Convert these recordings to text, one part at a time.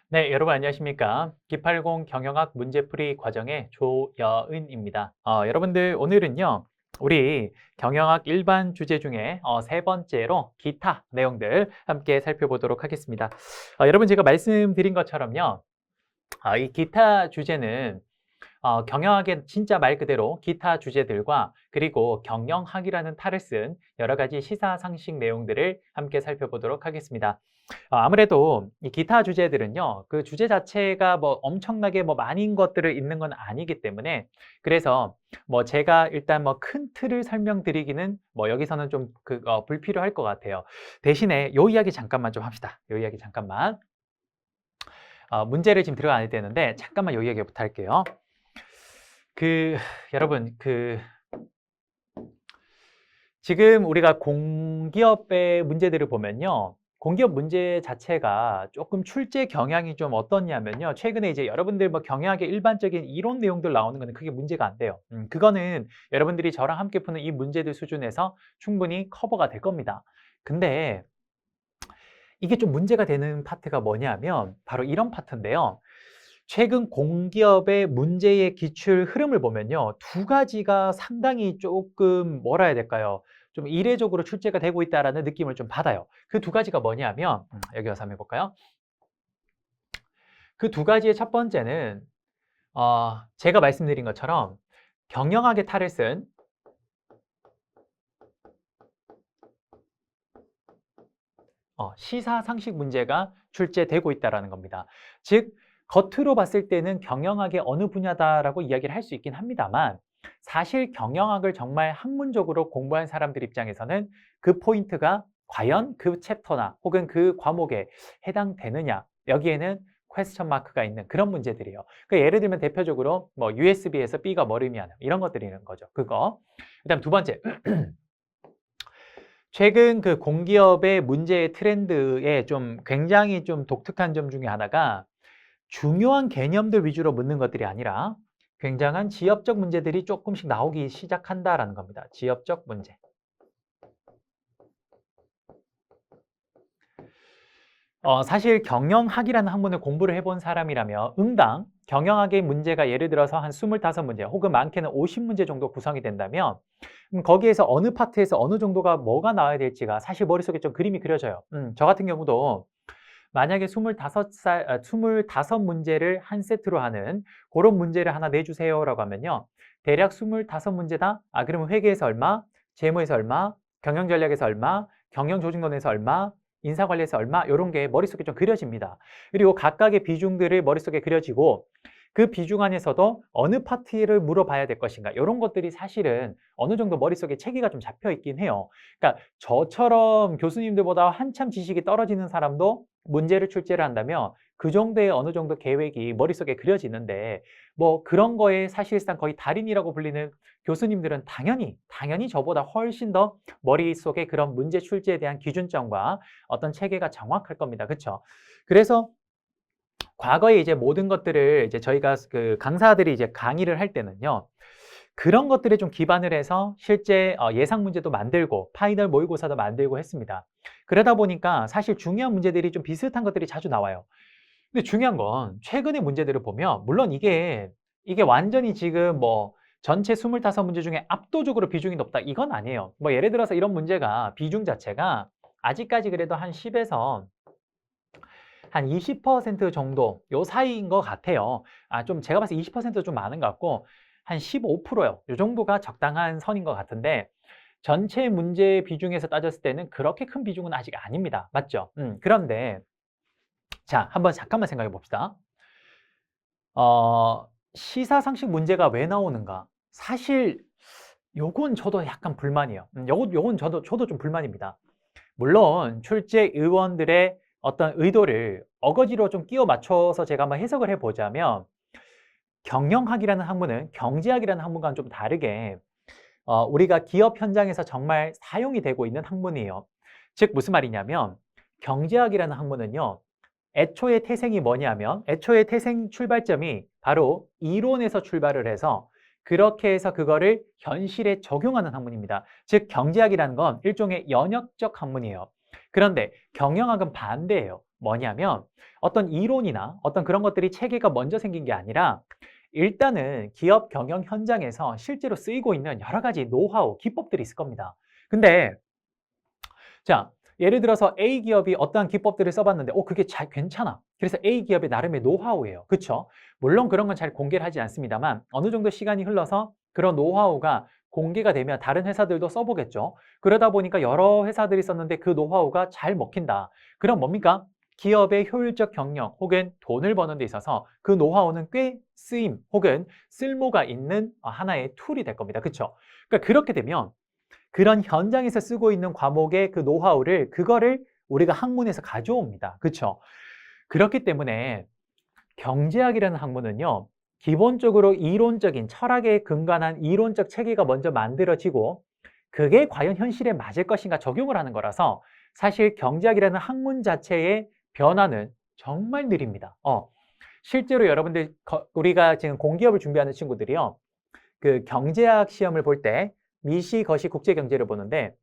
네, 여러분 안녕하십니까? 기팔공 경영학 문제풀이 과정의 조여은입니다. 여러분들 오늘은요, 우리 경영학 일반 주제 중에 세 번째로 기타 내용들 함께 살펴보도록 하겠습니다. 여러분 제가 말씀드린 것처럼요, 이 기타 주제는 경영학의 진짜 말 그대로 기타 주제들과 그리고 경영학이라는 탈을 쓴 여러 가지 시사상식 내용들을 함께 살펴보도록 하겠습니다. 아무래도 이 기타 주제들은요, 그 주제 자체가 뭐 엄청나게 뭐 많은 것들을 있는 건 아니기 때문에 그래서 뭐 제가 일단 뭐 큰 틀을 설명드리기는 뭐 여기서는 좀 불필요할 것 같아요. 대신에 요 이야기 잠깐만 좀 합시다. 요 이야기 잠깐만. 문제를 지금 들어가야 되는데 잠깐만 요 이야기부터 할게요. 그 여러분 지금 우리가 공기업의 문제들을 보면요. 공기업 문제 자체가 조금 출제 경향이 좀 어떻냐면요. 최근에 이제 여러분들 뭐 경영학의 일반적인 이론 내용들 나오는 거는 크게 문제가 안 돼요. 그거는 여러분들이 저랑 함께 푸는 이 문제들 수준에서 충분히 커버가 될 겁니다. 근데 이게 좀 문제가 되는 파트가 뭐냐면 바로 이런 파트인데요. 최근 공기업의 문제의 기출 흐름을 보면요. 두 가지가 상당히 조금 뭐라 해야 될까요? 좀 이례적으로 출제가 되고 있다라는 느낌을 좀 받아요. 그 두 가지가 뭐냐면 여기 와서 한번 해볼까요? 그 두 가지의 첫 번째는 제가 말씀드린 것처럼 경영학의 탈을 쓴 시사상식 문제가 출제되고 있다는 겁니다. 즉 겉으로 봤을 때는 경영학의 어느 분야다라고 이야기를 할 수 있긴 합니다만 사실 경영학을 정말 학문적으로 공부한 사람들 입장에서는 그 포인트가 과연 그 챕터나 혹은 그 과목에 해당되느냐 여기에는 퀘스천 마크가 있는 그런 문제들이에요. 그러니까 예를 들면 대표적으로 뭐 USB에서 B가 뭘 의미하는 이런 것들이는 거죠. 그거. 그다음 두 번째 최근 그 공기업의 문제의 트렌드에 좀 굉장히 좀 독특한 점 중에 하나가 중요한 개념들 위주로 묻는 것들이 아니라 굉장한 지엽적 문제들이 조금씩 나오기 시작한다라는 겁니다. 지엽적 문제. 사실 경영학이라는 학문을 공부를 해본 사람이라면 응당 경영학의 문제가 예를 들어서 한 25문제 혹은 많게는 50문제 정도 구성이 된다면 거기에서 어느 파트에서 어느 정도가 뭐가 나와야 될지가 사실 머릿속에 좀 그림이 그려져요. 저 같은 경우도 만약에 25문제를 한 세트로 하는 그런 문제를 하나 내주세요라고 하면요. 대략 25문제다? 그러면 회계에서 얼마, 재무에서 얼마, 경영전략에서 얼마, 경영조직론에서 얼마, 인사관리에서 얼마 이런 게 머릿속에 좀 그려집니다. 그리고 각각의 비중들을 머릿속에 그려지고 그 비중 안에서도 어느 파트를 물어봐야 될 것인가 이런 것들이 사실은 어느 정도 머릿속에 체계가 좀 잡혀 있긴 해요. 그러니까 저처럼 교수님들보다 한참 지식이 떨어지는 사람도 문제를 출제를 한다면 그 정도의 어느 정도 계획이 머릿속에 그려지는데 뭐 그런 거에 사실상 거의 달인이라고 불리는 교수님들은 당연히 저보다 훨씬 더 머릿속에 그런 문제 출제에 대한 기준점과 어떤 체계가 정확할 겁니다. 그렇죠? 그래서 과거에 이제 모든 것들을 이제 저희가 그 강사들이 이제 강의를 할 때는요. 그런 것들에 좀 기반을 해서 실제 예상 문제도 만들고 파이널 모의고사도 만들고 했습니다. 그러다 보니까 사실 중요한 문제들이 좀 비슷한 것들이 자주 나와요. 근데 중요한 건 최근의 문제들을 보면 물론 이게 완전히 지금 뭐 전체 25문제 중에 압도적으로 비중이 높다 이건 아니에요. 뭐 예를 들어서 이런 문제가 비중 자체가 아직까지 그래도 한 10에서 한 20% 정도 요 사이인 것 같아요. 좀 제가 봤을 때 20%도 좀 많은 것 같고 한 15%요. 요 정도가 적당한 선인 것 같은데 전체 문제 비중에서 따졌을 때는 그렇게 큰 비중은 아직 아닙니다. 맞죠? 그런데 자, 한번 잠깐만 생각해 봅시다. 시사상식 문제가 왜 나오는가? 사실 요건 저도 약간 불만이에요. 요건 저도 좀 불만입니다. 물론 출제 의원들의 어떤 의도를 어거지로 좀 끼워 맞춰서 제가 한번 해석을 해보자면 경영학이라는 학문은 경제학이라는 학문과는 좀 다르게 우리가 기업 현장에서 정말 사용이 되고 있는 학문이에요. 즉 무슨 말이냐면 경제학이라는 학문은요. 애초의 태생이 뭐냐면 애초의 태생 출발점이 바로 이론에서 출발을 해서 그렇게 해서 그거를 현실에 적용하는 학문입니다. 즉 경제학이라는 건 일종의 연역적 학문이에요. 그런데 경영학은 반대예요. 뭐냐면 어떤 이론이나 어떤 그런 것들이 체계가 먼저 생긴 게 아니라 일단은 기업 경영 현장에서 실제로 쓰이고 있는 여러 가지 노하우, 기법들이 있을 겁니다. 근데 자, 예를 들어서 A 기업이 어떠한 기법들을 써봤는데 그게 잘 괜찮아. 그래서 A 기업의 나름의 노하우예요. 그렇죠? 물론 그런 건 잘 공개를 하지 않습니다만 어느 정도 시간이 흘러서 그런 노하우가 공개가 되면 다른 회사들도 써보겠죠. 그러다 보니까 여러 회사들이 썼는데 그 노하우가 잘 먹힌다. 그럼 뭡니까? 기업의 효율적 경영 혹은 돈을 버는 데 있어서 그 노하우는 꽤 쓰임 혹은 쓸모가 있는 하나의 툴이 될 겁니다. 그렇죠? 그러니까 그렇게 되면 그런 현장에서 쓰고 있는 과목의 그 노하우를 그거를 우리가 학문에서 가져옵니다. 그렇죠? 그렇기 때문에 경제학이라는 학문은요. 기본적으로 이론적인 철학에 근간한 이론적 체계가 먼저 만들어지고 그게 과연 현실에 맞을 것인가 적용을 하는 거라서 사실 경제학이라는 학문 자체의 변화는 정말 느립니다. 실제로 여러분들 우리가 지금 공기업을 준비하는 친구들이요. 그 경제학 시험을 볼 때 미시, 거시, 국제경제를 보는데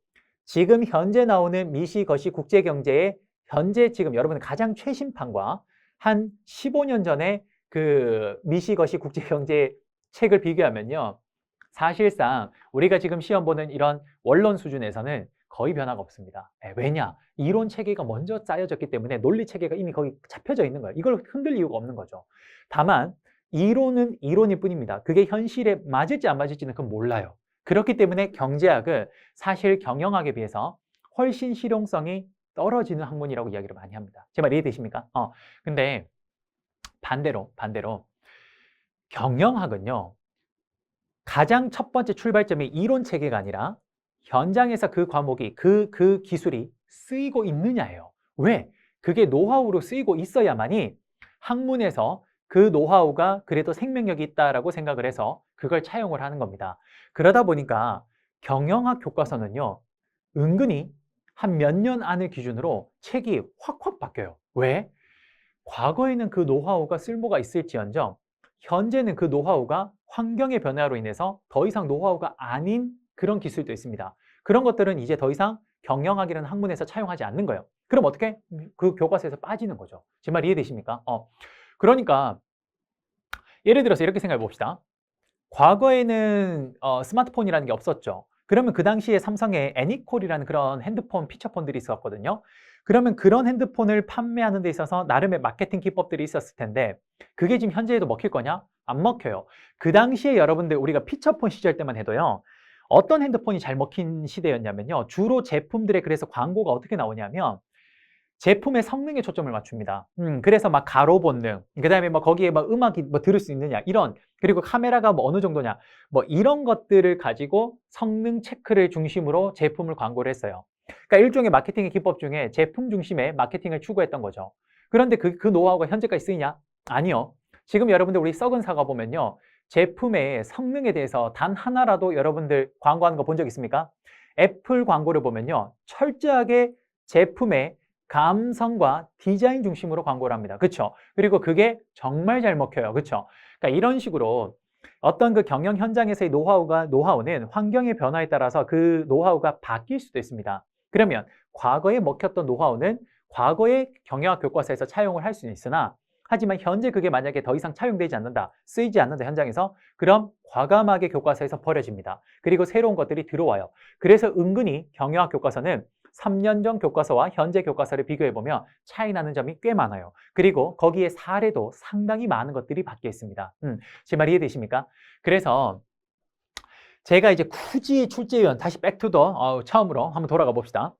지금 현재 나오는 미시, 거시, 국제경제의 현재 지금 여러분 가장 최신판과 한 15년 전에 그 미시, 거시, 국제경제 책을 비교하면요. 사실상 우리가 지금 시험 보는 이런 원론 수준에서는 거의 변화가 없습니다. 왜냐? 이론 체계가 먼저 짜여졌기 때문에 논리 체계가 이미 거기 잡혀져 있는 거예요. 이걸 흔들 이유가 없는 거죠. 다만 이론은 이론일 뿐입니다. 그게 현실에 맞을지 안 맞을지는 그건 몰라요. 그렇기 때문에 경제학은 사실 경영학에 비해서 훨씬 실용성이 떨어지는 학문이라고 이야기를 많이 합니다. 제 말 이해되십니까? 근데 반대로 경영학은요. 가장 첫 번째 출발점이 이론 체계가 아니라 현장에서 그 과목이 그 기술이 쓰이고 있느냐예요. 왜? 그게 노하우로 쓰이고 있어야만이 학문에서 그 노하우가 그래도 생명력이 있다라고 생각을 해서 그걸 차용을 하는 겁니다. 그러다 보니까 경영학 교과서는요. 은근히 한 몇 년 안을 기준으로 책이 확확 바뀌어요. 왜? 과거에는 그 노하우가 쓸모가 있을지언정 현재는 그 노하우가 환경의 변화로 인해서 더 이상 노하우가 아닌 그런 기술도 있습니다. 그런 것들은 이제 더 이상 경영학이라는 학문에서 차용하지 않는 거예요. 그럼 어떻게? 그 교과서에서 빠지는 거죠. 제 말 이해되십니까? 그러니까 예를 들어서 이렇게 생각해 봅시다. 과거에는 스마트폰이라는 게 없었죠. 그러면 그 당시에 삼성에 애니콜이라는 그런 핸드폰 피처폰들이 있었거든요. 그러면 그런 핸드폰을 판매하는 데 있어서 나름의 마케팅 기법들이 있었을 텐데 그게 지금 현재에도 먹힐 거냐? 안 먹혀요. 그 당시에 여러분들 우리가 피처폰 시절 때만 해도요. 어떤 핸드폰이 잘 먹힌 시대였냐면요. 주로 제품들의 그래서 광고가 어떻게 나오냐면 제품의 성능에 초점을 맞춥니다. 그래서 막 가로 본능, 그 다음에 뭐 거기에 막 음악이 뭐 들을 수 있느냐, 이런, 그리고 카메라가 뭐 어느 정도냐, 뭐 이런 것들을 가지고 성능 체크를 중심으로 제품을 광고를 했어요. 그러니까 일종의 마케팅의 기법 중에 제품 중심의 마케팅을 추구했던 거죠. 그런데 그 노하우가 현재까지 쓰이냐? 아니요. 지금 여러분들 우리 썩은 사과 보면요. 제품의 성능에 대해서 단 하나라도 여러분들 광고하는 거 본 적 있습니까? 애플 광고를 보면요. 철저하게 제품의 감성과 디자인 중심으로 광고를 합니다. 그렇죠? 그리고 그게 정말 잘 먹혀요. 그렇죠? 그러니까 이런 식으로 어떤 그 경영 현장에서의 노하우는 환경의 변화에 따라서 그 노하우가 바뀔 수도 있습니다. 그러면 과거에 먹혔던 노하우는 과거의 경영학 교과서에서 차용을 할 수는 있으나 하지만 현재 그게 만약에 더 이상 차용되지 않는다, 쓰이지 않는다 현장에서 그럼 과감하게 교과서에서 버려집니다. 그리고 새로운 것들이 들어와요. 그래서 은근히 경영학 교과서는 3년 전 교과서와 현재 교과서를 비교해보면 차이 나는 점이 꽤 많아요. 그리고 거기에 사례도 상당히 많은 것들이 바뀌어 있습니다. 제 말 이해되십니까? 그래서 제가 이제 굳이 출제위원 다시 백투더 처음으로 한번 돌아가 봅시다.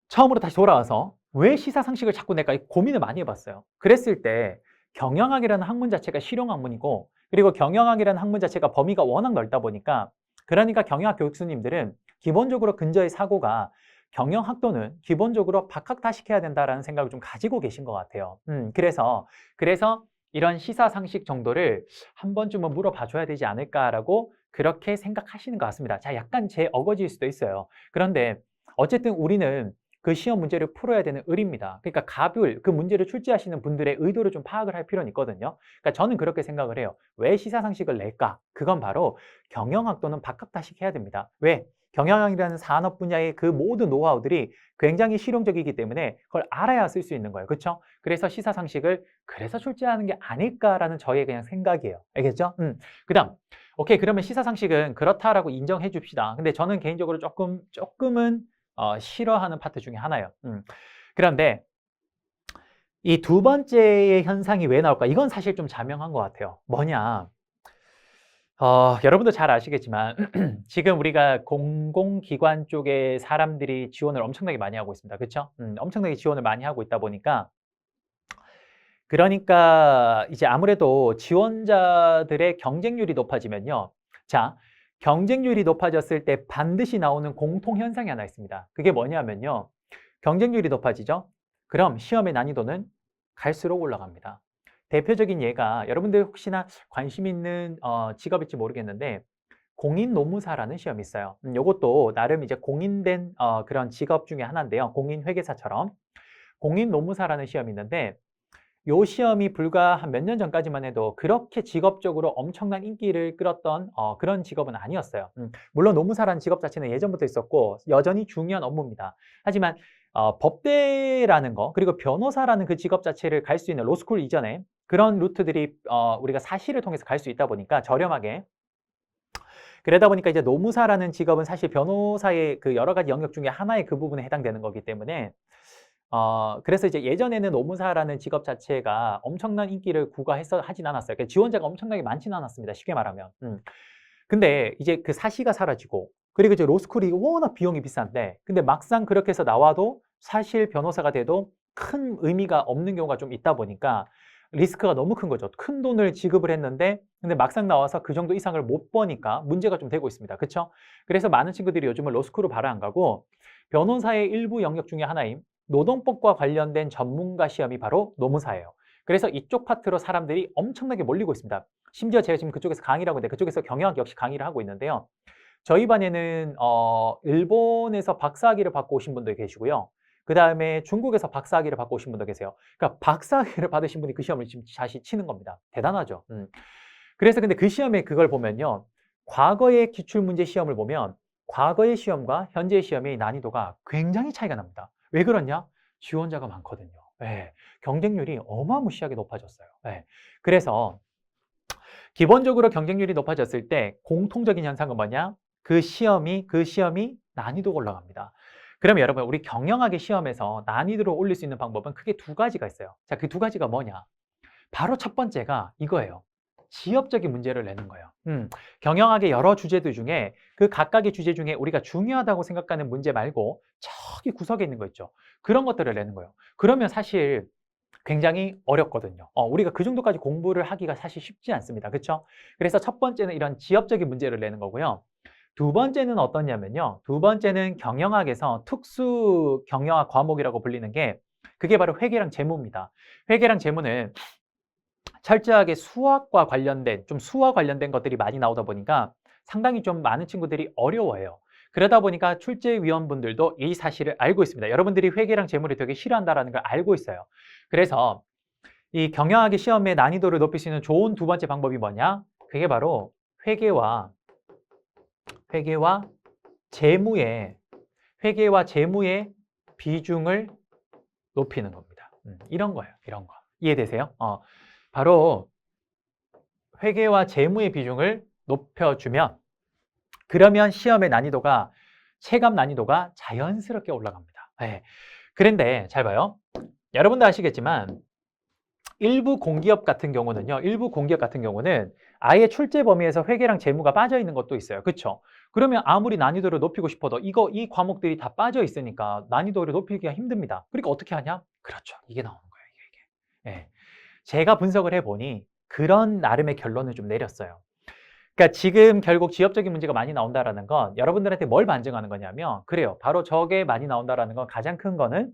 처음으로 다시 돌아와서 왜 시사상식을 자꾸 낼까 고민을 많이 해봤어요. 그랬을 때 경영학이라는 학문 자체가 실용학문이고 그리고 경영학이라는 학문 자체가 범위가 워낙 넓다 보니까 그러니까 경영학 교수님들은 기본적으로 근저의 사고가 경영학도는 기본적으로 박학다식해야 된다라는 생각을 좀 가지고 계신 것 같아요. 그래서 이런 시사상식 정도를 한 번쯤은 물어봐 줘야 되지 않을까라고 그렇게 생각하시는 것 같습니다. 자, 약간 제 어거지일 수도 있어요. 그런데 어쨌든 우리는 그 시험 문제를 풀어야 되는 을입니다. 그러니까 그 문제를 출제하시는 분들의 의도를 좀 파악을 할 필요는 있거든요. 그러니까 저는 그렇게 생각을 해요. 왜 시사상식을 낼까? 그건 바로 경영학도는 박학다식해야 됩니다. 왜? 경영이라는 산업 분야의 그 모든 노하우들이 굉장히 실용적이기 때문에 그걸 알아야 쓸 수 있는 거예요. 그렇죠? 그래서 시사상식을 그래서 출제하는 게 아닐까라는 저의 그냥 생각이에요. 알겠죠? 그다음 오케이, 그러면 시사상식은 그렇다라고 인정해 줍시다. 근데 저는 개인적으로 조금은 싫어하는 파트 중에 하나예요. 그런데 이 두 번째의 현상이 왜 나올까? 이건 사실 좀 자명한 것 같아요. 뭐냐? 여러분도 잘 아시겠지만 지금 우리가 공공기관 쪽에 사람들이 지원을 엄청나게 많이 하고 있습니다. 그렇죠? 엄청나게 지원을 많이 하고 있다 보니까 그러니까 이제 아무래도 지원자들의 경쟁률이 높아지면요. 자, 경쟁률이 높아졌을 때 반드시 나오는 공통 현상이 하나 있습니다. 그게 뭐냐면요. 경쟁률이 높아지죠? 그럼 시험의 난이도는 갈수록 올라갑니다. 대표적인 예가 여러분들 혹시나 관심 있는 직업일지 모르겠는데 공인노무사라는 시험이 있어요. 이것도 나름 이제 공인된 그런 직업 중에 하나인데요. 공인회계사처럼 공인노무사라는 시험이 있는데 이 시험이 불과 한 몇 년 전까지만 해도 그렇게 직업적으로 엄청난 인기를 끌었던 그런 직업은 아니었어요. 물론 노무사라는 직업 자체는 예전부터 있었고 여전히 중요한 업무입니다. 하지만 법대라는 거 그리고 변호사라는 그 직업 자체를 갈 수 있는 로스쿨 이전에 그런 루트들이 우리가 사시를 통해서 갈 수 있다 보니까 저렴하게 그러다 보니까 이제 노무사라는 직업은 사실 변호사의 그 여러 가지 영역 중에 하나의 그 부분에 해당되는 거기 때문에 그래서 이제 예전에는 노무사라는 직업 자체가 엄청난 인기를 하진 않았어요. 그러니까 지원자가 엄청나게 많지는 않았습니다. 쉽게 말하면. 근데 이제 그 사시가 사라지고 그리고 이제 로스쿨이 워낙 비용이 비싼데 근데 막상 그렇게 해서 나와도 사실 변호사가 돼도 큰 의미가 없는 경우가 좀 있다 보니까 리스크가 너무 큰 거죠. 큰 돈을 지급을 했는데 근데 막상 나와서 그 정도 이상을 못 버니까 문제가 좀 되고 있습니다. 그렇죠? 그래서 많은 친구들이 요즘은 로스쿨을 바로 안 가고 변호사의 일부 영역 중에 하나인 노동법과 관련된 전문가 시험이 바로 노무사예요. 그래서 이쪽 파트로 사람들이 엄청나게 몰리고 있습니다. 심지어 제가 지금 그쪽에서 강의를 하고 있는데 그쪽에서 경영학 역시 강의를 하고 있는데요. 저희 반에는 일본에서 박사학위를 받고 오신 분도 계시고요. 그 다음에 중국에서 박사학위를 받고 오신 분도 계세요. 그러니까 박사학위를 받으신 분이 그 시험을 지금 다시 치는 겁니다. 대단하죠. 그래서 근데 그 시험에 그걸 보면요. 과거의 기출문제 시험을 보면 과거의 시험과 현재의 시험의 난이도가 굉장히 차이가 납니다. 왜 그러냐? 지원자가 많거든요. 네, 경쟁률이 어마무시하게 높아졌어요. 네, 그래서 기본적으로 경쟁률이 높아졌을 때 공통적인 현상은 뭐냐? 그 시험이 난이도가 올라갑니다. 그러면 여러분 우리 경영학의 시험에서 난이도를 올릴 수 있는 방법은 크게 두 가지가 있어요. 자, 그 두 가지가 뭐냐? 바로 첫 번째가 이거예요. 지역적인 문제를 내는 거예요. 경영학의 여러 주제들 중에 그 각각의 주제 중에 우리가 중요하다고 생각하는 문제 말고 저기 구석에 있는 거 있죠. 그런 것들을 내는 거예요. 그러면 사실 굉장히 어렵거든요. 우리가 그 정도까지 공부를 하기가 사실 쉽지 않습니다. 그렇죠? 그래서 첫 번째는 이런 지역적인 문제를 내는 거고요. 두 번째는 어떠냐면요. 두 번째는 경영학에서 특수 경영학 과목이라고 불리는 게 그게 바로 회계랑 재무입니다. 회계랑 재무는 철저하게 수학과 관련된 수와 관련된 것들이 많이 나오다 보니까 상당히 좀 많은 친구들이 어려워해요. 그러다 보니까 출제위원분들도 이 사실을 알고 있습니다. 여러분들이 회계랑 재무를 되게 싫어한다는 걸 알고 있어요. 그래서 이 경영학의 시험의 난이도를 높일 수 있는 좋은 두 번째 방법이 뭐냐? 그게 바로 회계와 재무의 비중을 높이는 겁니다. 이런 거예요. 이런 거. 이해되세요? 바로 회계와 재무의 비중을 높여주면 그러면 시험의 난이도가 체감 난이도가 자연스럽게 올라갑니다. 네. 그런데 잘 봐요. 여러분도 아시겠지만 일부 공기업 같은 경우는 아예 출제 범위에서 회계랑 재무가 빠져 있는 것도 있어요. 그렇죠? 그러면 아무리 난이도를 높이고 싶어도 이 과목들이 다 빠져 있으니까 난이도를 높이기가 힘듭니다. 그러니까 어떻게 하냐? 그렇죠. 이게 나오는 거예요. 이게. 네. 제가 분석을 해보니 그런 나름의 결론을 좀 내렸어요. 그러니까 지금 결국 지역적인 문제가 많이 나온다라는 건 여러분들한테 뭘 반증하는 거냐면 그래요. 바로 저게 많이 나온다라는 건 가장 큰 거는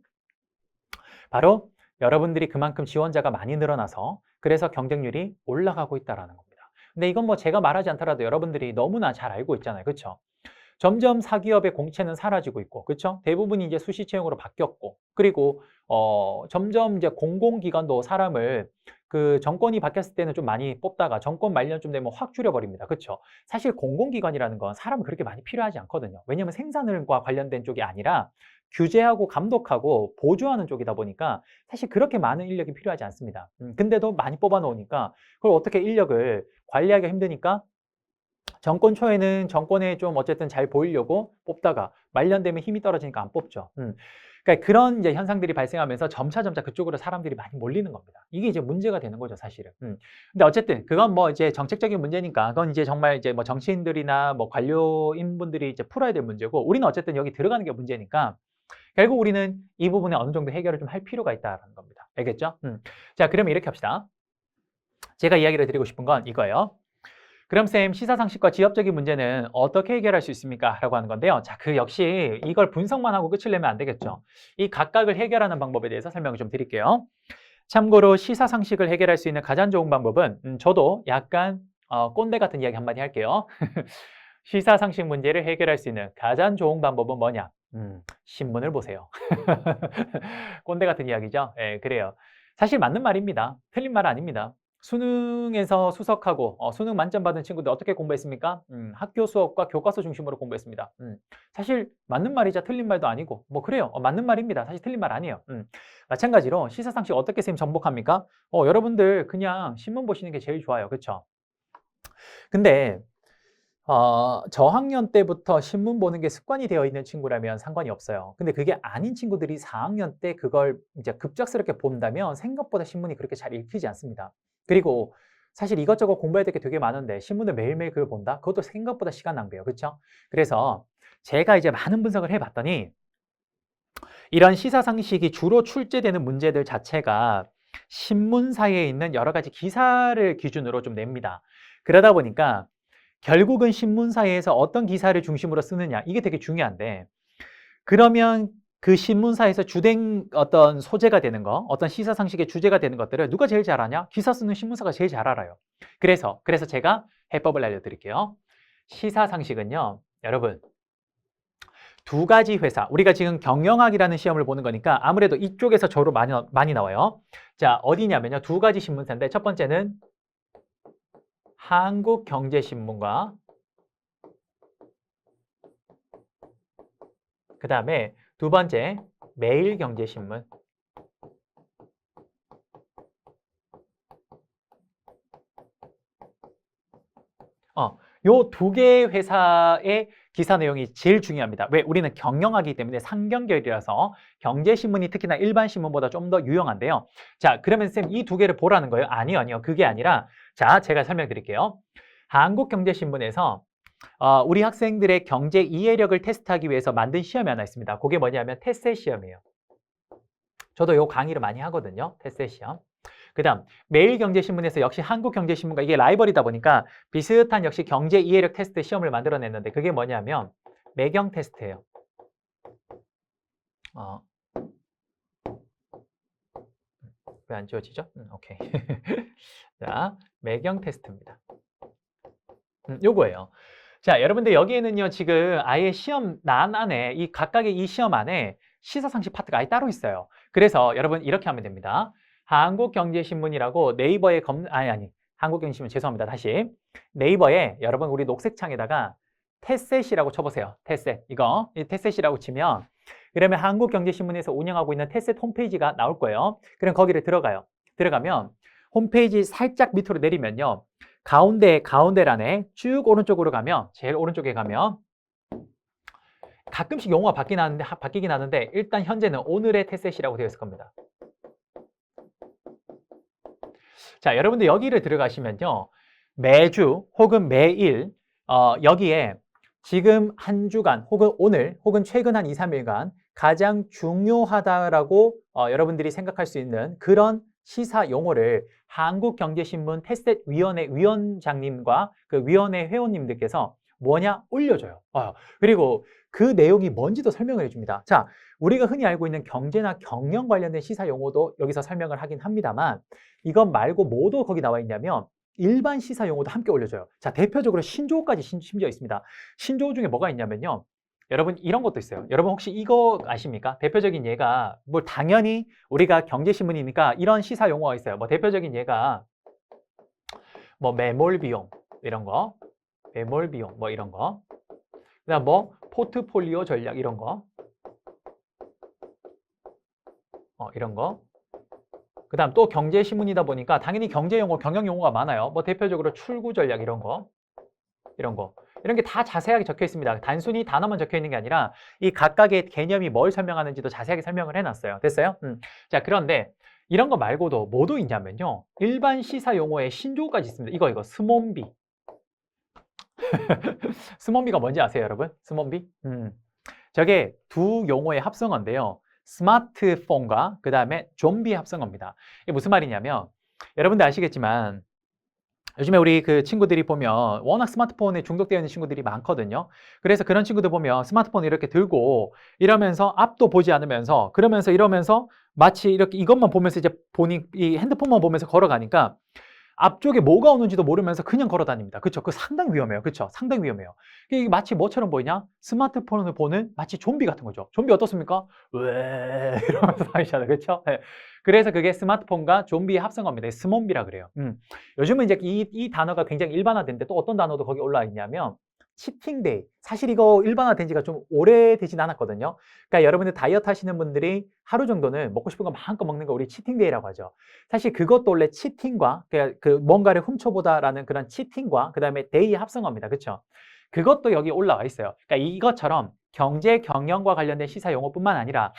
바로 여러분들이 그만큼 지원자가 많이 늘어나서 그래서 경쟁률이 올라가고 있다라는 겁니다. 근데 이건 뭐 제가 말하지 않더라도 여러분들이 너무나 잘 알고 있잖아요. 그렇죠? 점점 사기업의 공채는 사라지고 있고, 그렇죠? 대부분이 이제 수시 채용으로 바뀌었고, 그리고 점점 이제 공공기관도 사람을 그 정권이 바뀌었을 때는 좀 많이 뽑다가 정권 말년쯤 되면 확 줄여버립니다. 그렇죠? 사실 공공기관이라는 건 사람은 그렇게 많이 필요하지 않거든요. 왜냐하면 생산과 관련된 쪽이 아니라 규제하고 감독하고 보조하는 쪽이다 보니까 사실 그렇게 많은 인력이 필요하지 않습니다. 근데도 많이 뽑아 놓으니까 그걸 어떻게 인력을 관리하기가 힘드니까 정권 초에는 정권에 좀 어쨌든 잘 보이려고 뽑다가 말년되면 힘이 떨어지니까 안 뽑죠. 그러니까 그런 이제 현상들이 발생하면서 점차 그쪽으로 사람들이 많이 몰리는 겁니다. 이게 이제 문제가 되는 거죠, 사실은. 근데 어쨌든 그건 뭐 이제 정책적인 문제니까 그건 이제 정말 이제 뭐 정치인들이나 뭐 관료인분들이 이제 풀어야 될 문제고 우리는 어쨌든 여기 들어가는 게 문제니까 결국 우리는 이 부분에 어느 정도 해결을 좀 할 필요가 있다라는 겁니다. 알겠죠? 자, 그러면 이렇게 합시다. 제가 이야기를 드리고 싶은 건 이거예요. 그럼 쌤, 시사상식과 지엽적인 문제는 어떻게 해결할 수 있습니까? 라고 하는 건데요. 자, 그 역시 이걸 분석만 하고 끝을 내면 안 되겠죠. 이 각각을 해결하는 방법에 대해서 설명을 좀 드릴게요. 참고로 시사상식을 해결할 수 있는 가장 좋은 방법은 저도 약간 꼰대 같은 이야기 한마디 할게요. 시사상식 문제를 해결할 수 있는 가장 좋은 방법은 뭐냐? 신문을 보세요. 꼰대 같은 이야기죠. 예, 그래요. 사실 맞는 말입니다. 틀린 말 아닙니다. 수능에서 수석하고 수능 만점 받은 친구들 어떻게 공부했습니까? 학교 수업과 교과서 중심으로 공부했습니다. 사실 맞는 말이자 틀린 말도 아니고 뭐 그래요. 맞는 말입니다. 사실 틀린 말 아니에요. 마찬가지로 시사상식 어떻게 쌤 정복합니까? 여러분들 그냥 신문 보시는 게 제일 좋아요. 그렇죠? 근데 저학년 때부터 신문 보는 게 습관이 되어 있는 친구라면 상관이 없어요. 근데 그게 아닌 친구들이 4학년 때 그걸 이제 급작스럽게 본다면 생각보다 신문이 그렇게 잘 읽히지 않습니다. 그리고 사실 이것저것 공부해야 될 게 되게 많은데 신문을 매일매일 그걸 본다? 그것도 생각보다 시간 낭비예요. 그렇죠? 그래서 제가 이제 많은 분석을 해봤더니 이런 시사상식이 주로 출제되는 문제들 자체가 신문사에 있는 여러 가지 기사를 기준으로 좀 냅니다. 그러다 보니까 결국은 신문사에서 어떤 기사를 중심으로 쓰느냐 이게 되게 중요한데 그러면 그 신문사에서 주된 어떤 소재가 되는 거 어떤 시사상식의 주제가 되는 것들을 누가 제일 잘 아냐? 기사 쓰는 신문사가 제일 잘 알아요. 그래서 제가 해법을 알려드릴게요. 시사상식은요 여러분 두 가지 회사 우리가 지금 경영학이라는 시험을 보는 거니까 아무래도 이쪽에서 저로 많이 나와요. 자 어디냐면요 두 가지 신문사인데 첫 번째는 한국경제신문과 그 다음에 두 번째 매일경제신문. 요 두 개의 회사의 기사 내용이 제일 중요합니다. 왜? 우리는 경영하기 때문에 상경결이라서 경제신문이 특히나 일반 신문보다 좀 더 유용한데요. 자, 그러면 쌤 이 두 개를 보라는 거예요? 아니요. 그게 아니라 자, 제가 설명드릴게요. 한국경제신문에서 우리 학생들의 경제 이해력을 테스트하기 위해서 만든 시험이 하나 있습니다. 그게 뭐냐면 테세 시험이에요. 저도 요 강의를 많이 하거든요. 테세 시험. 그 다음 매일경제신문에서 역시 한국경제신문과 이게 라이벌이다 보니까 비슷한 역시 경제 이해력 테스트 시험을 만들어냈는데 그게 뭐냐면 매경 테스트예요. 왜 안 지워지죠? 오케이. 자, 매경 테스트입니다. 요거예요. 자, 여러분들 여기에는요 지금 아예 시험 난 안에 이 각각의 이 시험 안에 시사상식 파트가 아예 따로 있어요. 그래서 여러분 이렇게 하면 됩니다. 한국경제신문이라고 네이버에 한국경제신문 죄송합니다. 다시 네이버에 여러분 우리 녹색창에다가 테셋이라고 쳐보세요. 테셋 이거 이 테셋이라고 치면 그러면 한국경제신문에서 운영하고 있는 테셋 홈페이지가 나올 거예요. 그럼 거기를 들어가요. 들어가면 홈페이지 살짝 밑으로 내리면요. 가운데란에 쭉 오른쪽으로 가면 제일 오른쪽에 가면 가끔씩 용어가 바뀌긴 하는데 일단 현재는 오늘의 테셋이라고 되어 있을 겁니다. 자, 여러분들 여기를 들어가시면요. 매주 혹은 매일 여기에 지금 한 주간 혹은 오늘 혹은 최근 한 2, 3일간 가장 중요하다라고 여러분들이 생각할 수 있는 그런 시사 용어를 한국경제신문 테스트위원회 위원장님과 그 위원회 회원님들께서 뭐냐 올려줘요. 그리고 그 내용이 뭔지도 설명을 해줍니다. 자, 우리가 흔히 알고 있는 경제나 경영 관련된 시사 용어도 여기서 설명을 하긴 합니다만 이것 말고 뭐도 거기 나와 있냐면 일반 시사 용어도 함께 올려줘요. 자, 대표적으로 신조어까지 심지어 있습니다. 신조어 중에 뭐가 있냐면요. 여러분 이런 것도 있어요. 여러분 혹시 이거 아십니까? 대표적인 예가 뭐 당연히 우리가 경제신문이니까 이런 시사 용어가 있어요. 뭐 대표적인 예가 뭐 매몰 비용 이런 거, 매몰 비용 뭐 이런 거. 그다음 뭐 포트폴리오 전략 이런 거. 이런 거. 그다음 또 경제신문이다 보니까 당연히 경제 용어, 경영 용어가 많아요. 뭐 대표적으로 출구 전략 이런 거. 이런 거. 이런 게 다 자세하게 적혀 있습니다. 단순히 단어만 적혀 있는 게 아니라 이 각각의 개념이 뭘 설명하는지도 자세하게 설명을 해놨어요. 됐어요? 자, 그런데 이런 거 말고도 뭐도 있냐면요. 일반 시사 용어에 신조어까지 있습니다. 이거 스몬비. 스몬비가 뭔지 아세요, 여러분? 스몬비? 저게 두 용어의 합성어인데요. 스마트폰과 그 다음에 좀비 합성어입니다. 이게 무슨 말이냐면 여러분들 아시겠지만 요즘에 우리 그 친구들이 보면 워낙 스마트폰에 중독되어 있는 친구들이 많거든요. 그래서 그런 친구들 보면 스마트폰을 이렇게 들고 이러면서 앞도 보지 않으면서 그러면서 이러면서 마치 이렇게 이것만 보면서 이제 본인 이 핸드폰만 보면서 걸어가니까 앞쪽에 뭐가 오는지도 모르면서 그냥 걸어 다닙니다. 그쵸? 그거 상당히 위험해요. 그쵸? 상당히 위험해요. 이게 마치 뭐처럼 보이냐? 스마트폰을 보는 마치 좀비 같은 거죠. 좀비 어떻습니까? 왜 이러면서 다니잖아요. 그쵸? 네. 그래서 그게 스마트폰과 좀비의 합성어입니다. 스몬비라 그래요. 요즘은 이제 이 단어가 굉장히 일반화됐는데 또 어떤 단어도 거기 올라와 있냐면 치팅데이. 사실 이거 일반화된 지가 좀 오래되진 않았거든요. 그러니까 여러분들 다이어트 하시는 분들이 하루 정도는 먹고 싶은 거 마음껏 먹는 거 우리 치팅데이라고 하죠. 사실 그것도 원래 치팅과 그 뭔가를 훔쳐보다라는 그런 치팅과 그 다음에 데이의 합성어입니다. 그렇죠? 그것도 여기 올라와 있어요. 그러니까 이것처럼 경제 경영과 관련된 시사 용어뿐만 아니라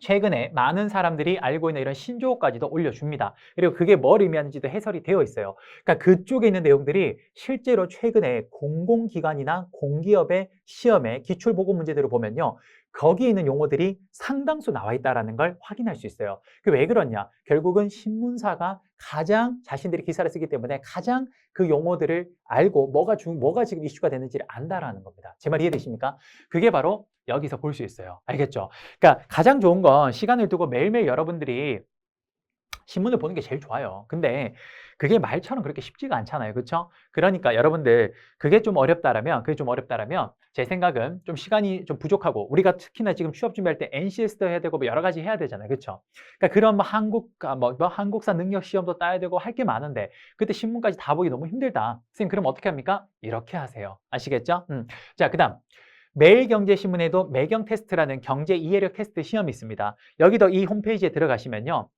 최근에 많은 사람들이 알고 있는 이런 신조어까지도 올려줍니다. 그리고 그게 뭘 의미하는지도 해설이 되어 있어요. 그러니까 그쪽에 있는 내용들이 실제로 최근에 공공기관이나 공기업의 시험에 기출보고 문제들을 보면요. 거기에 있는 용어들이 상당수 나와 있다는 걸 확인할 수 있어요. 그게 왜 그러냐? 결국은 신문사가 가장 자신들이 기사를 쓰기 때문에 가장 그 용어들을 알고 뭐가 지금 이슈가 되는지를 안다라는 겁니다. 제 말 이해되십니까? 그게 바로 여기서 볼 수 있어요. 알겠죠? 그러니까 가장 좋은 건 시간을 두고 매일매일 여러분들이 신문을 보는 게 제일 좋아요. 근데 그게 말처럼 그렇게 쉽지가 않잖아요. 그렇죠? 그러니까 여러분들 그게 좀 어렵다라면 제 생각은 좀 시간이 좀 부족하고 우리가 특히나 지금 취업 준비할 때 NCS도 해야 되고 뭐 여러 가지 해야 되잖아요. 그렇죠? 그러니까 그런 뭐 한국사 능력 시험도 따야 되고 할 게 많은데 그때 신문까지 다 보기 너무 힘들다. 선생님 그럼 어떻게 합니까? 이렇게 하세요. 아시겠죠? 자, 그다음 매일경제신문에도 매경 테스트라는 경제 이해력 테스트 시험이 있습니다. 여기도 이 홈페이지에 들어가시면요.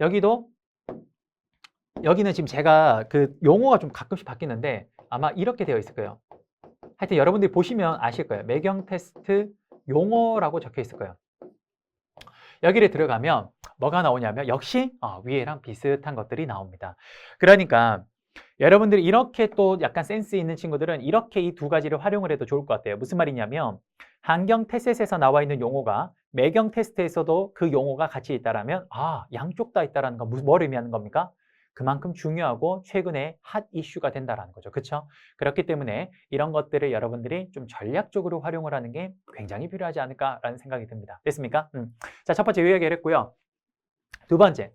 여기는 지금 제가 그 용어가 좀 가끔씩 바뀌는데 아마 이렇게 되어 있을 거예요. 하여튼 여러분들이 보시면 아실 거예요. 매경 테스트 용어라고 적혀 있을 거예요. 여기를 들어가면 뭐가 나오냐면 역시 위에랑 비슷한 것들이 나옵니다. 그러니까 여러분들이 이렇게 또 약간 센스 있는 친구들은 이렇게 이 두 가지를 활용을 해도 좋을 것 같아요. 무슨 말이냐면 한경 테스트에서 나와 있는 용어가 매경 테스트에서도 그 용어가 같이 있다라면 양쪽 다 있다라는 건 뭘 의미하는 겁니까? 그만큼 중요하고 최근에 핫 이슈가 된다라는 거죠. 그렇죠? 그렇기 때문에 이런 것들을 여러분들이 좀 전략적으로 활용을 하는 게 굉장히 필요하지 않을까라는 생각이 듭니다. 됐습니까? 자, 첫 번째 요 얘기를 했고요. 두 번째.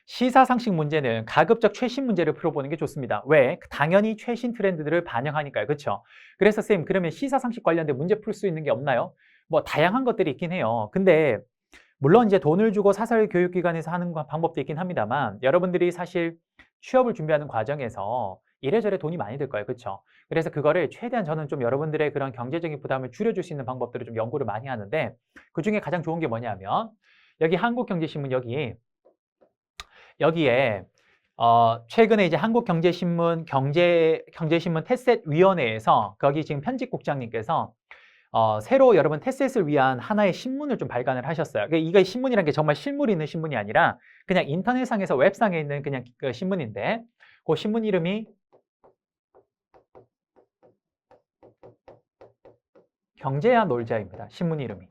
시사상식 문제는 가급적 최신 문제를 풀어보는 게 좋습니다. 왜? 당연히 최신 트렌드들을 반영하니까요. 그렇죠? 그래서 쌤, 그러면 시사상식 관련된 문제 풀 수 있는 게 없나요? 뭐 다양한 것들이 있긴 해요. 근데 물론 이제 돈을 주고 사설 교육기관에서 하는 방법도 있긴 합니다만 여러분들이 사실 취업을 준비하는 과정에서 이래저래 돈이 많이 들 거예요. 그렇죠? 그래서 그거를 최대한 저는 좀 여러분들의 그런 경제적인 부담을 줄여줄 수 있는 방법들을 좀 연구를 많이 하는데 그중에 가장 좋은 게 뭐냐면 여기 한국경제신문 여기에 최근에 이제 한국경제신문 경제신문 테셋위원회에서 거기 지금 편집국장님께서 새로 여러분 테셋을 위한 하나의 신문을 좀 발간을 하셨어요. 이거 신문이란 게 정말 실물이 있는 신문이 아니라 그냥 인터넷상에서 웹상에 있는 그냥 그 신문인데 그 신문 이름이 경제야 놀자입니다. 신문 이름이.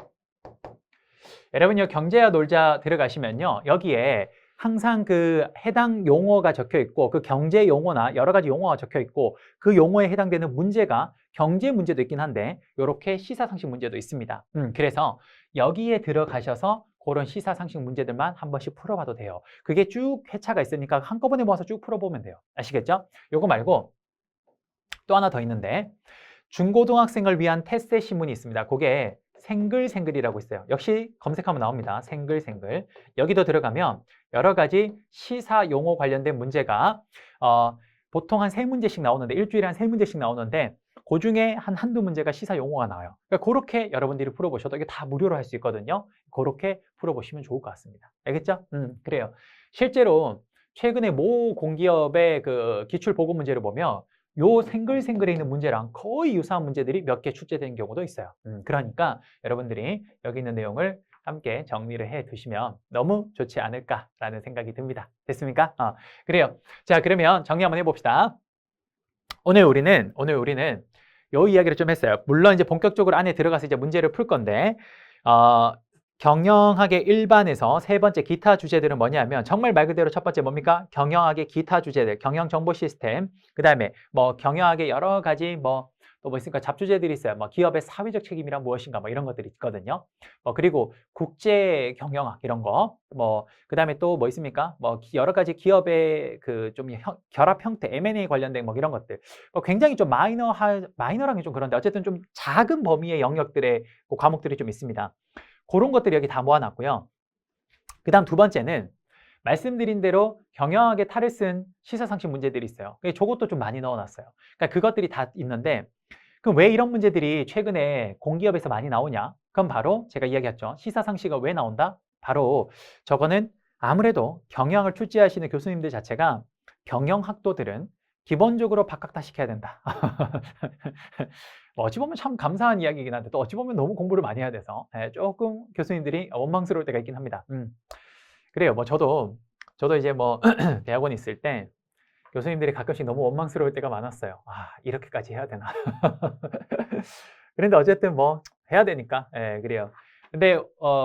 여러분요 경제야 놀자 들어가시면요 여기에 항상 그 해당 용어가 적혀 있고 그 경제 용어나 여러 가지 용어가 적혀 있고 그 용어에 해당되는 문제가 경제 문제도 있긴 한데 이렇게 시사상식 문제도 있습니다. 그래서 여기에 들어가셔서 그런 시사상식 문제들만 한 번씩 풀어봐도 돼요. 그게 쭉 회차가 있으니까 한꺼번에 모아서 쭉 풀어보면 돼요. 아시겠죠? 요거 말고 또 하나 더 있는데 중고등학생을 위한 테세 신문이 있습니다. 그게 생글생글이라고 있어요. 역시 검색하면 나옵니다. 생글생글. 여기도 들어가면 여러 가지 시사 용어 관련된 문제가 보통 한 3문제씩 나오는데 일주일에 한 3문제씩 나오는데 그 중에 한두 문제가 시사 용어가 나와요. 그러니까 그렇게 여러분들이 풀어보셔도 이게 다 무료로 할 수 있거든요. 그렇게 풀어보시면 좋을 것 같습니다. 알겠죠? 그래요. 실제로 최근에 모 공기업의 그 기출 보고 문제를 보면 요 생글생글에 있는 문제랑 거의 유사한 문제들이 몇 개 출제된 경우도 있어요. 그러니까 여러분들이 여기 있는 내용을 함께 정리를 해 두시면 너무 좋지 않을까라는 생각이 듭니다. 됐습니까? 그래요. 자, 그러면 정리 한번 해봅시다. 오늘 우리는 요 이야기를 좀 했어요. 물론 이제 본격적으로 안에 들어가서 이제 문제를 풀 건데, 경영학의 일반에서 세 번째 기타 주제들은 뭐냐면 정말 말 그대로 첫 번째 뭡니까? 경영학의 기타 주제들, 경영 정보 시스템, 그 다음에 뭐 경영학의 여러 가지 또 뭐 있습니까? 잡주제들이 있어요. 뭐 기업의 사회적 책임이란 무엇인가 뭐 이런 것들이 있거든요. 그리고 국제 경영학 이런 거, 그 다음에 또 뭐 있습니까? 여러 가지 기업의 그 좀 결합 형태, M&A 관련된 뭐 이런 것들. 굉장히 좀 마이너한 게 좀 그런데 어쨌든 좀 작은 범위의 영역들의 그 과목들이 좀 있습니다. 그런 것들이 여기 다 모아놨고요. 그 다음 두 번째는 말씀드린 대로 경영학의 탈을 쓴 시사상식 문제들이 있어요. 저것도 좀 많이 넣어놨어요. 그러니까 그것들이 다 있는데 그럼 왜 이런 문제들이 최근에 공기업에서 많이 나오냐? 그럼 바로 제가 이야기했죠. 시사상식이 왜 나온다? 바로 저거는 아무래도 경영학을 출제하시는 교수님들 자체가 경영학도들은 기본적으로 박학다시켜야 된다. 어찌 보면 참 감사한 이야기이긴 한데 또 어찌 보면 너무 공부를 많이 해야 돼서 조금 교수님들이 원망스러울 때가 있긴 합니다. 그래요. 저도 이제 대학원 있을 때 교수님들이 가끔씩 너무 원망스러울 때가 많았어요. 이렇게까지 해야 되나? 그런데 어쨌든 해야 되니까. 그래요. 근데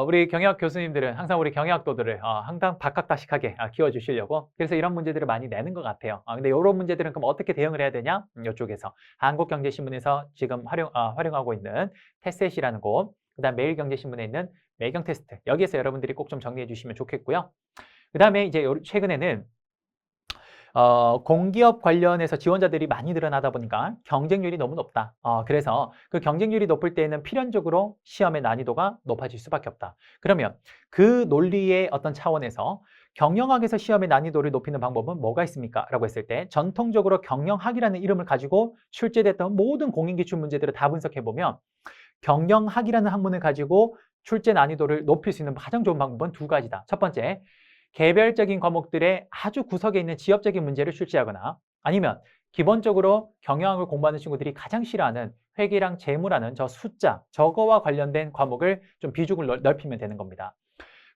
우리 경영학 교수님들은 항상 우리 경영학도들을 항상 박학다식하게 키워주시려고 그래서 이런 문제들을 많이 내는 것 같아요. 근데 이런 문제들은 그럼 어떻게 대응을 해야 되냐? 이쪽에서 한국경제신문에서 지금 활용하고 있는 테셋이라는 곳, 그 다음 매일경제신문에 있는 매경 테스트, 여기에서 여러분들이 꼭 좀 정리해 주시면 좋겠고요. 그 다음에 이제 최근에는 공기업 관련해서 지원자들이 많이 늘어나다 보니까 경쟁률이 너무 높다. 그래서 그 경쟁률이 높을 때에는 필연적으로 시험의 난이도가 높아질 수밖에 없다. 그러면 그 논리의 어떤 차원에서 경영학에서 시험의 난이도를 높이는 방법은 뭐가 있습니까? 라고 했을 때 전통적으로 경영학이라는 이름을 가지고 출제됐던 모든 공인기출 문제들을 다 분석해보면 경영학이라는 학문을 가지고 출제 난이도를 높일 수 있는 가장 좋은 방법은 두 가지다. 첫 번째, 개별적인 과목들의 아주 구석에 있는 지엽적인 문제를 출제하거나 아니면 기본적으로 경영학을 공부하는 친구들이 가장 싫어하는 회계랑 재무라는 저 숫자, 저거와 관련된 과목을 좀 비중을 넓히면 되는 겁니다.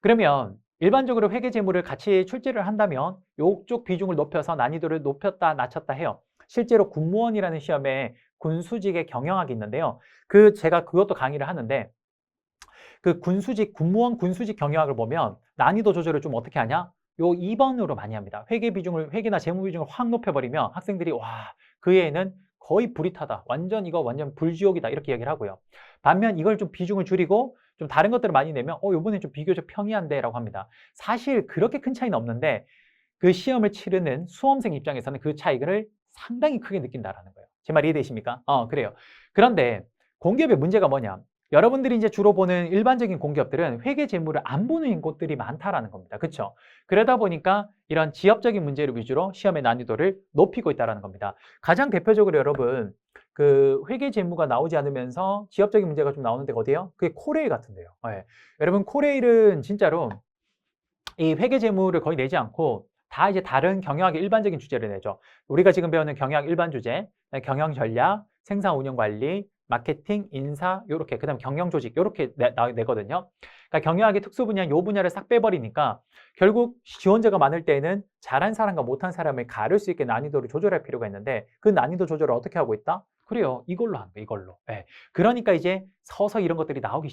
그러면 일반적으로 회계 재무를 같이 출제를 한다면 이쪽 비중을 높여서 난이도를 높였다 낮췄다 해요. 실제로 군무원이라는 시험에 군수직의 경영학이 있는데요. 제가 그것도 강의를 하는데 그 군무원 군수직 경영학을 보면 난이도 조절을 좀 어떻게 하냐? 요 2번으로 많이 합니다. 회계나 재무 비중을 확 높여버리면 학생들이 그 애는 거의 불이 타다. 완전 불지옥이다. 이렇게 얘기를 하고요. 반면 이걸 좀 비중을 줄이고 좀 다른 것들을 많이 내면 요번엔 좀 비교적 평이한데 라고 합니다. 사실 그렇게 큰 차이는 없는데 그 시험을 치르는 수험생 입장에서는 그 차이를 상당히 크게 느낀다라는 거예요. 제 말 이해되십니까? 그래요. 그런데 공기업의 문제가 뭐냐? 여러분들이 이제 주로 보는 일반적인 공기업들은 회계 재무를 안 보는 곳들이 많다라는 겁니다. 그렇죠? 그러다 보니까 이런 지엽적인 문제를 위주로 시험의 난이도를 높이고 있다는 겁니다. 가장 대표적으로 여러분 그 회계 재무가 나오지 않으면서 지엽적인 문제가 좀 나오는 데가 어디예요? 그게 코레일 같은데요. 여러분 코레일은 진짜로 이 회계 재무를 거의 내지 않고 다 이제 다른 경영학의 일반적인 주제를 내죠. 우리가 지금 배우는 경영학 일반 주제, 경영 전략, 생산 운영 관리, 마케팅, 인사, 요렇게, 그 다음 경영 조직, 요렇게 내거든요. 그러니까 경영학의 특수 분야, 요 분야를 싹 빼버리니까 결국 지원자가 많을 때에는 잘한 사람과 못한 사람을 가릴 수 있게 난이도를 조절할 필요가 있는데 그 난이도 조절을 어떻게 하고 있다? 그래요. 이걸로 하는 거예요, 이걸로. 그러니까 이제 서서 이런 것들이 나오기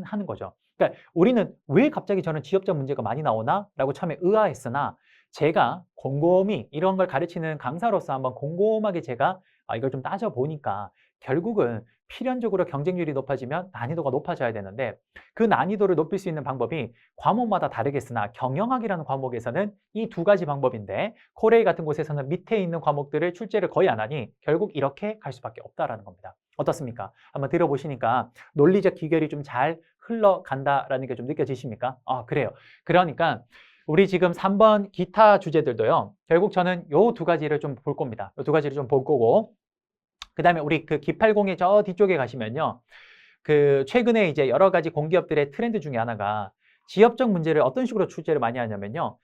하는 거죠. 그러니까 우리는 왜 갑자기 저는 지엽적 문제가 많이 나오나? 라고 처음에 의아했으나 제가 곰곰이 이런 걸 가르치는 강사로서 한번 곰곰하게 제가 이걸 좀 따져보니까 결국은 필연적으로 경쟁률이 높아지면 난이도가 높아져야 되는데 그 난이도를 높일 수 있는 방법이 과목마다 다르겠으나 경영학이라는 과목에서는 이 두 가지 방법인데 코레일 같은 곳에서는 밑에 있는 과목들을 출제를 거의 안 하니 결국 이렇게 갈 수밖에 없다라는 겁니다. 어떻습니까? 한번 들어보시니까 논리적 기결이 좀 잘 흘러간다라는 게 좀 느껴지십니까? 그래요. 그러니까 우리 지금 3번 기타 주제들도요. 결국 저는 요 두 가지를 좀 볼 겁니다. 요 두 가지를 좀 볼 거고 그 다음에 우리 그 기팔공의 저 뒤쪽에 가시면요. 그 최근에 이제 여러 가지 공기업들의 트렌드 중에 하나가 지역적 문제를 어떤 식으로 출제를 많이 하냐면요.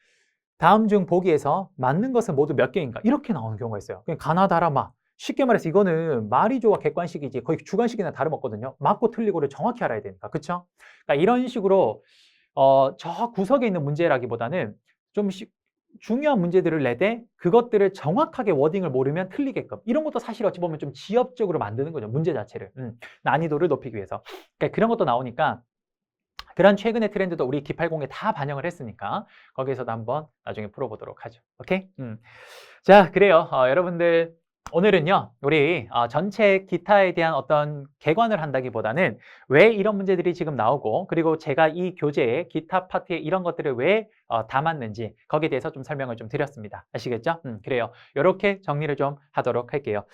다음 중 보기에서 맞는 것은 모두 몇 개인가? 이렇게 나오는 경우가 있어요. 그냥 가나다라마. 쉽게 말해서 이거는 말이조와 객관식이지 거의 주관식이나 다름없거든요. 맞고 틀리고를 정확히 알아야 되니까. 그쵸? 그러니까 이런 식으로 저 구석에 있는 문제라기보다는 좀 중요한 문제들을 내되 그것들을 정확하게 워딩을 모르면 틀리게끔 이런 것도 사실 어찌 보면 좀 지엽적으로 만드는 거죠. 문제 자체를. 난이도를 높이기 위해서. 그러니까 그런 것도 나오니까 그런 최근의 트렌드도 우리 기팔공에 다 반영을 했으니까 거기에서도 한번 나중에 풀어보도록 하죠. 오케이? 자, 그래요. 여러분들 오늘은요, 우리 전체 기타에 대한 어떤 개관을 한다기보다는 왜 이런 문제들이 지금 나오고 그리고 제가 이 교재에 기타 파트에 이런 것들을 왜 담았는지 거기에 대해서 좀 설명을 좀 드렸습니다. 아시겠죠? 그래요. 이렇게 정리를 좀 하도록 할게요.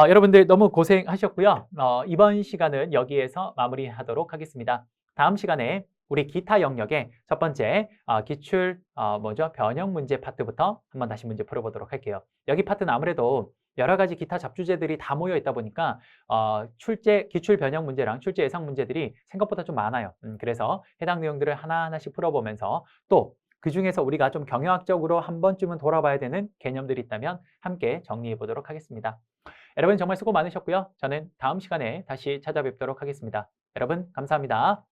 여러분들 너무 고생하셨고요. 이번 시간은 여기에서 마무리하도록 하겠습니다. 다음 시간에 우리 기타 영역의 첫 번째 기출 변형 문제 파트부터 한번 다시 문제 풀어보도록 할게요. 여기 파트는 아무래도 여러 가지 기타 잡주제들이 다 모여 있다 보니까 기출 변형 문제랑 출제 예상 문제들이 생각보다 좀 많아요. 그래서 해당 내용들을 하나하나씩 풀어보면서 또 그중에서 우리가 좀 경영학적으로 한 번쯤은 돌아봐야 되는 개념들이 있다면 함께 정리해 보도록 하겠습니다. 여러분 정말 수고 많으셨고요. 저는 다음 시간에 다시 찾아뵙도록 하겠습니다. 여러분 감사합니다.